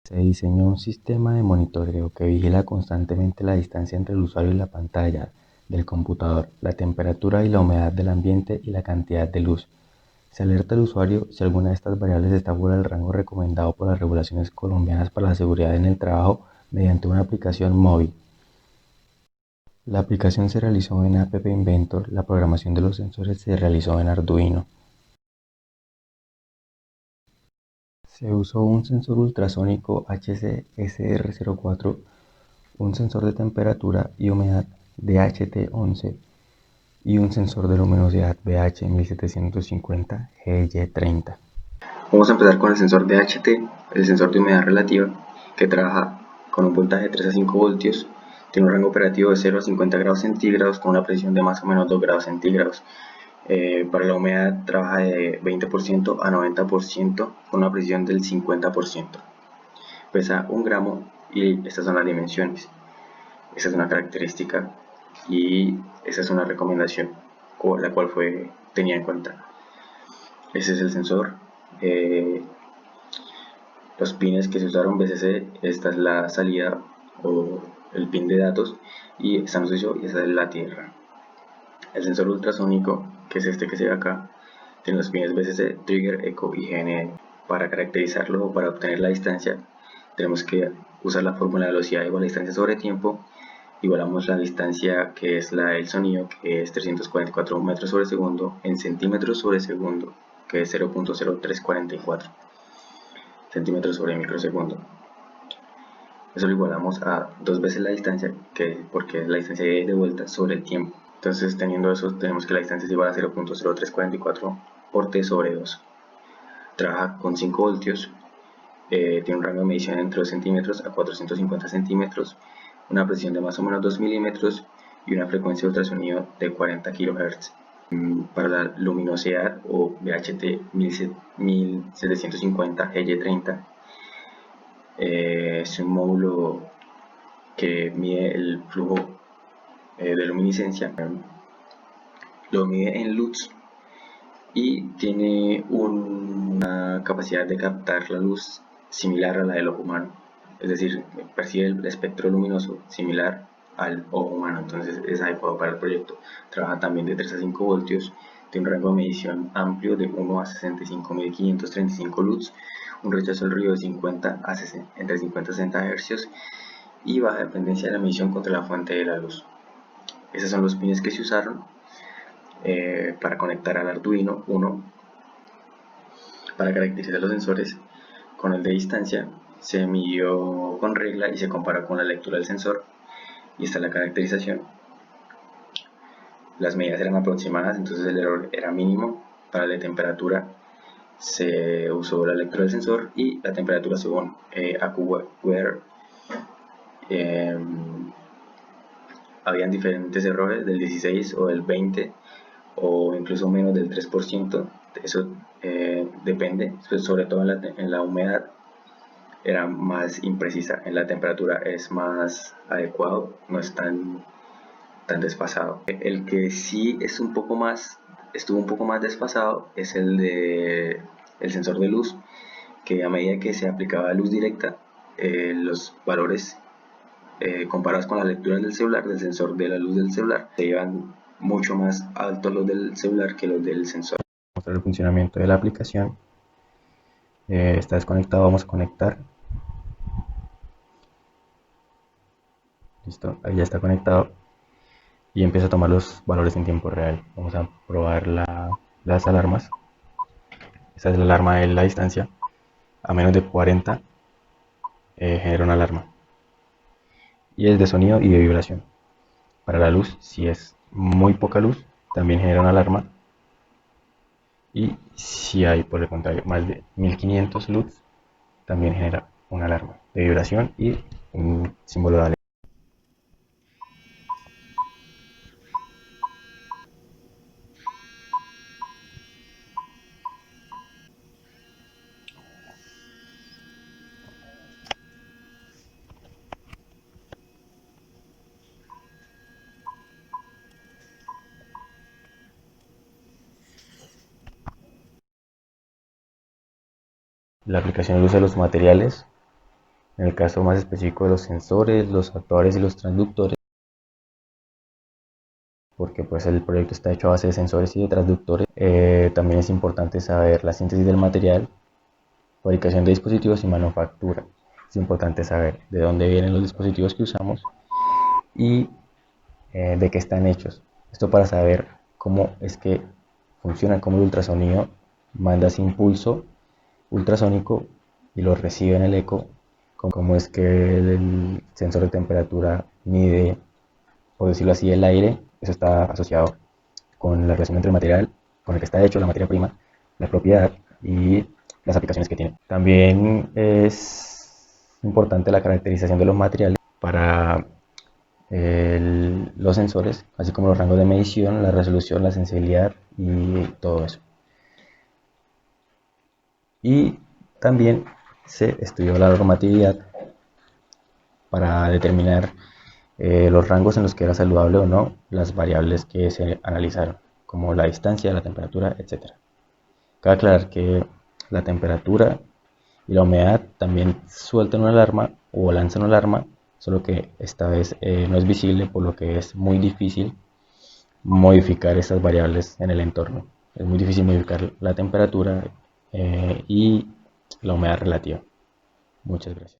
Se diseñó un sistema de monitoreo que vigila constantemente la distancia entre el usuario y la pantalla del computador, la temperatura y la humedad del ambiente y la cantidad de luz. Se alerta al usuario si alguna de estas variables está fuera del rango recomendado por las regulaciones colombianas para la seguridad en el trabajo mediante una aplicación móvil. La aplicación se realizó en App Inventor, la programación de los sensores se realizó en Arduino. Se usó un sensor ultrasónico HC-SR04, un sensor de temperatura y humedad DHT11 y un sensor de luminosidad BH1750 GY30. Vamos a empezar con el sensor DHT, el sensor de humedad relativa, que trabaja con un voltaje de 3 a 5 voltios, tiene un rango operativo de 0 a 50 grados centígrados con una precisión de más o menos 2 grados centígrados. Para la humedad trabaja de 20% a 90% con una precisión del 50%. Pesa 1 gramo y estas son las dimensiones. Esta es una característica y esa es una recomendación, la cual tenía en cuenta. Ese es el sensor. Los pines que se usaron BCC, esta es la salida o el pin de datos y esta no se usó y esta es la tierra. El sensor ultrasónico, que es este que se ve acá, tiene los pines BCC, trigger, eco y GND. Para caracterizarlo o para obtener la distancia tenemos que usar la fórmula de velocidad igual a distancia sobre tiempo. Igualamos la distancia que es la del sonido, que es 344 metros sobre segundo, en centímetros sobre segundo, que es 0.0344 centímetros sobre microsegundo. Eso lo igualamos a 2 veces la distancia, porque es la distancia de ida y de vuelta sobre el tiempo. Entonces, teniendo eso, tenemos que la distancia es igual a 0.0344 por t sobre 2. Trabaja con 5 voltios, tiene un rango de medición entre 2 centímetros a 450 centímetros, una precisión de más o menos 2 milímetros y una frecuencia de ultrasonido de 40 kHz. Para la luminosidad o BHT 1750 GY30 es un módulo que mide el flujo de luminiscencia, lo mide en luz y tiene una capacidad de captar la luz similar a la del ojo humano, es decir, percibe el espectro luminoso similar al ojo humano, entonces es adecuado para el proyecto. Trabaja también de 3 a 5 voltios, tiene un rango de medición amplio de 1 a 65.535 lux, un rechazo al ruido de 50 a 60, entre 50 y 60 Hz y baja dependencia de la medición contra la fuente de la luz. Esos son los pines que se usaron para conectar al Arduino 1. Para caracterizar los sensores con el de distancia se midió con regla y se comparó con la lectura del sensor y esta es la caracterización. Las medidas eran aproximadas, entonces el error era mínimo. Para la temperatura se usó la lectura del sensor y la temperatura según AccuWeather. Habían diferentes errores del 16 o del 20 o incluso menos del 3%. Eso depende, sobre todo en la humedad era más imprecisa, en la temperatura es más adecuado, no es tan desfasado. El que sí es estuvo un poco más desfasado es el sensor de luz, que a medida que se aplicaba luz directa, los valores comparados con las lecturas del celular, del sensor de la luz del celular, se iban mucho más altos los del celular que los del sensor. Mostrar el funcionamiento de la aplicación. Está desconectado, vamos a conectar. Listo, ahí ya está conectado y empieza a tomar los valores en tiempo real. Vamos a probar las alarmas. Esta es la alarma de la distancia. A menos de 40 genera una alarma. Y es de sonido y de vibración. Para la luz, si es muy poca luz, también genera una alarma. Y si hay, por el contrario, más de 1500 luz, también genera una alarma de vibración y un símbolo de alerta. La aplicación usa los materiales En el caso más específico de los sensores, los actuadores y los transductores, porque pues el proyecto está hecho a base de sensores y de transductores, también es importante saber la síntesis del material, fabricación de dispositivos y manufactura. Es importante saber de dónde vienen los dispositivos que usamos y de qué están hechos. Esto para saber cómo es que funciona, cómo el ultrasonido manda ese impulso ultrasónico y lo recibe en el eco, cómo es que el sensor de temperatura mide, por decirlo así, el aire. Eso está asociado con la relación entre el material con el que está hecho, la materia prima, la propiedad y las aplicaciones que tiene. También es importante la caracterización de los materiales para los sensores, así como los rangos de medición, la resolución, la sensibilidad y todo eso. Y también se estudió la normatividad para determinar los rangos en los que era saludable o no las variables que se analizaron, como la distancia, la temperatura, etc. Cabe aclarar que la temperatura y la humedad también sueltan una alarma o lanzan una alarma, solo que esta vez no es visible, por lo que es muy difícil modificar estas variables en el entorno. Es muy difícil modificar la temperatura y la humedad relativa. Muchas gracias.